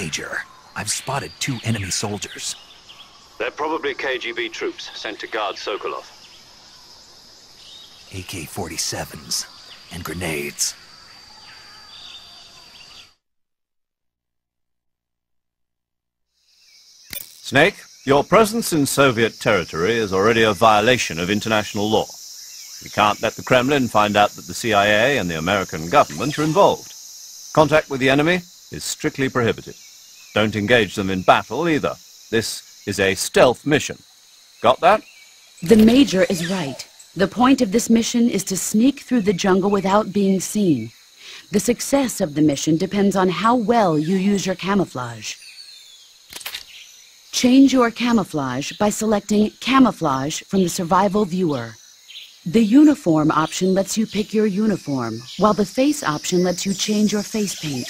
Major, I've spotted 2 enemy soldiers. They're probably KGB troops sent to guard Sokolov. AK-47s and grenades. Snake, your presence in Soviet territory is already a violation of international law. We can't let the Kremlin find out that the CIA and the American government are involved. Contact with the enemy is strictly prohibited. Don't engage them in battle either. This is a stealth mission. Got that? The Major is right. The point of this mission is to sneak through the jungle without being seen. The success of the mission depends on how well you use your camouflage. Change your camouflage by selecting Camouflage from the Survival Viewer. The Uniform option lets you pick your uniform, while the Face option lets you change your face paint.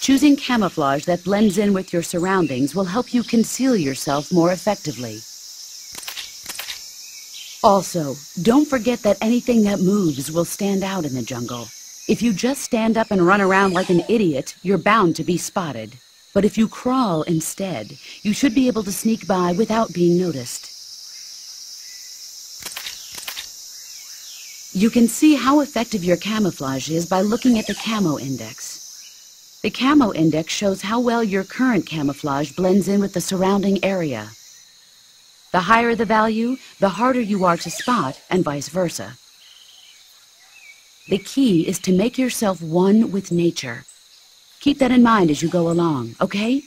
Choosing camouflage that blends in with your surroundings will help you conceal yourself more effectively. Also, don't forget that anything that moves will stand out in the jungle. If you just stand up and run around like an idiot, you're bound to be spotted. But if you crawl instead, you should be able to sneak by without being noticed. You can see how effective your camouflage is by looking at the Camo Index. The Camo Index shows how well your current camouflage blends in with the surrounding area. The higher the value, the harder you are to spot, and vice versa. The key is to make yourself one with nature. Keep that in mind as you go along, okay?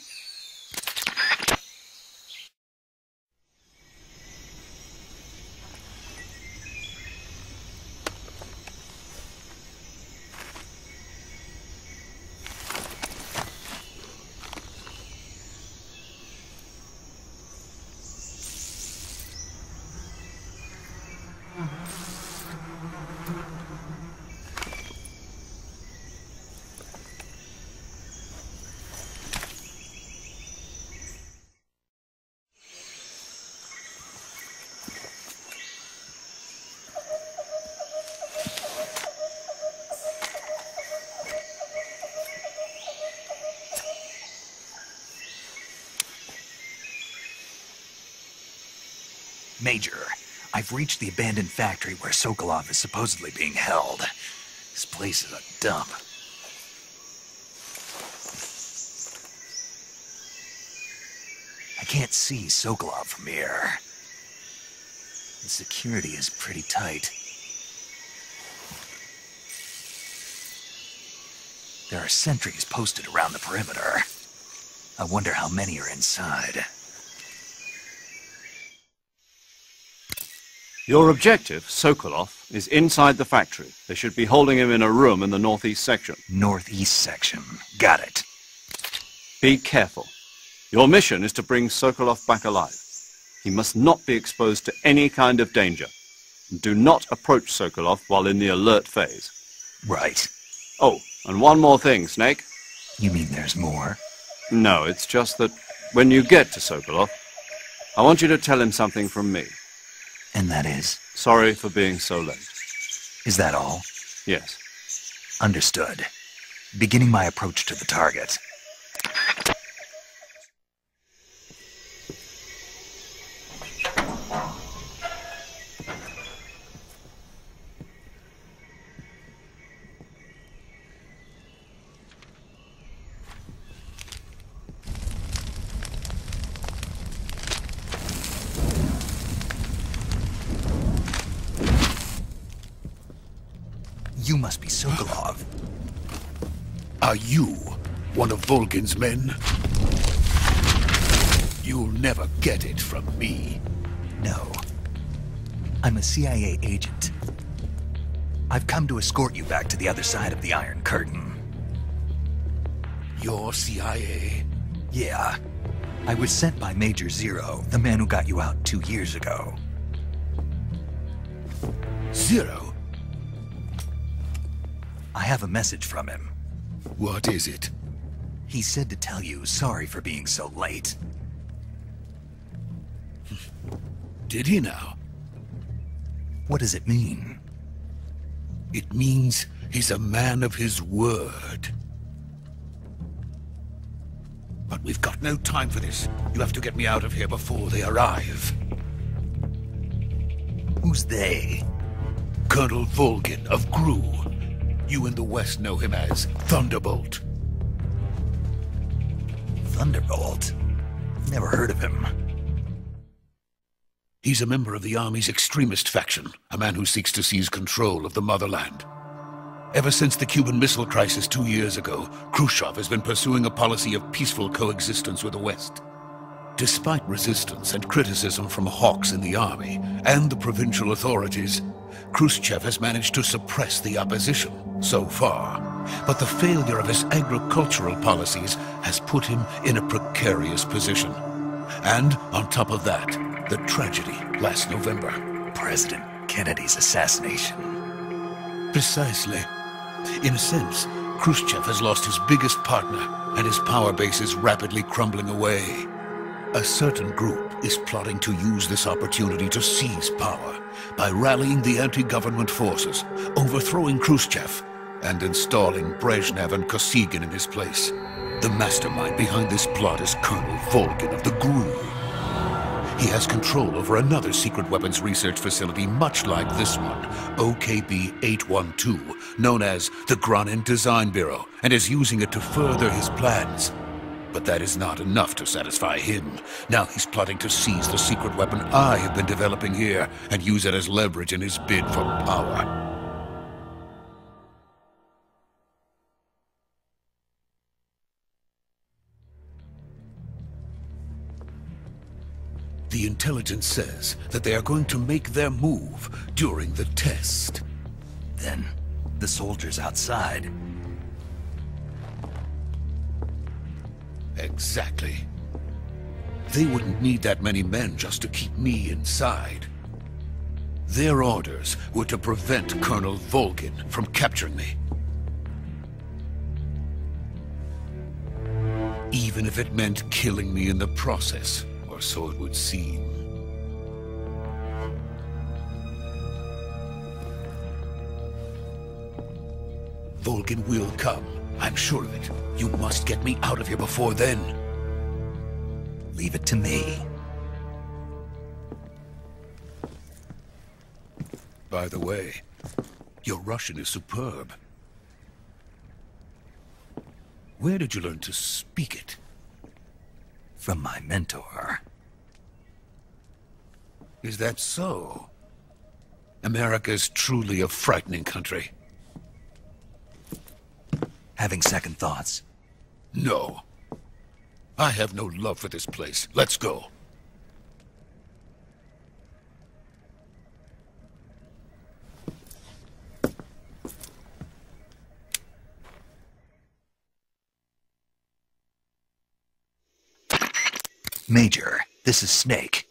Major, I've reached the abandoned factory where Sokolov is supposedly being held. This place is a dump. I can't see Sokolov from here. The security is pretty tight. There are sentries posted around the perimeter. I wonder how many are inside. Your objective, Sokolov, is inside the factory. They should be holding him in a room in the northeast section. Northeast section. Got it. Be careful. Your mission is to bring Sokolov back alive. He must not be exposed to any kind of danger. Do not approach Sokolov while in the alert phase. Right. Oh, and one more thing, Snake. You mean there's more? No, it's just that when you get to Sokolov, I want you to tell him something from me. And that is? Sorry for being so late. Is that all? Yes. Understood. Beginning my approach to the target. You must be Sokolov. Are you one of Volgin's men? You'll never get it from me. No. I'm a CIA agent. I've come to escort you back to the other side of the Iron Curtain. You're CIA? Yeah. I was sent by Major Zero, the man who got you out 2 years ago. Zero? I have a message from him. What is it? He said to tell you sorry for being so late. Did he now? What does it mean? It means he's a man of his word. But we've got no time for this. You have to get me out of here before they arrive. Who's they? Colonel Volgin of Gru. You in the West know him as Thunderbolt. Thunderbolt? Never heard of him. He's a member of the Army's extremist faction, a man who seeks to seize control of the motherland. Ever since the Cuban Missile Crisis 2 years ago, Khrushchev has been pursuing a policy of peaceful coexistence with the West. Despite resistance and criticism from hawks in the army and the provincial authorities, Khrushchev has managed to suppress the opposition so far. But the failure of his agricultural policies has put him in a precarious position. And on top of that, the tragedy last November. President Kennedy's assassination. Precisely. In a sense, Khrushchev has lost his biggest partner, and his power base is rapidly crumbling away. A certain group is plotting to use this opportunity to seize power by rallying the anti-government forces, overthrowing Khrushchev, and installing Brezhnev and Kosygin in his place. The mastermind behind this plot is Colonel Volgin of the Gru. He has control over another secret weapons research facility much like this one, OKB-812, known as the Granin Design Bureau, and is using it to further his plans. But that is not enough to satisfy him. Now he's plotting to seize the secret weapon I have been developing here and use it as leverage in his bid for power. The intelligence says that they are going to make their move during the test. Then, the soldiers outside. Exactly. They wouldn't need that many men just to keep me inside. Their orders were to prevent Colonel Volgin from capturing me. Even if it meant killing me in the process, or so it would seem. Volgin will come. I'm sure of it. You must get me out of here before then. Leave it to me. By the way, your Russian is superb. Where did you learn to speak it? From my mentor. Is that so? America is truly a frightening country. Having second thoughts? No. I have no love for this place. Let's go. Major, this is Snake.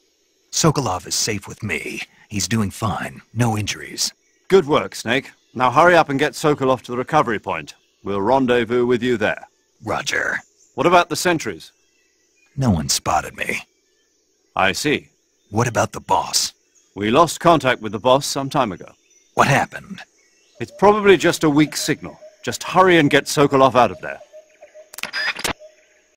Sokolov is safe with me. He's doing fine. No injuries. Good work, Snake. Now hurry up and get Sokolov to the recovery point. We'll rendezvous with you there. Roger. What about the sentries? No one spotted me. I see. What about the boss? We lost contact with the boss some time ago. What happened? It's probably just a weak signal. Just hurry and get Sokolov out of there.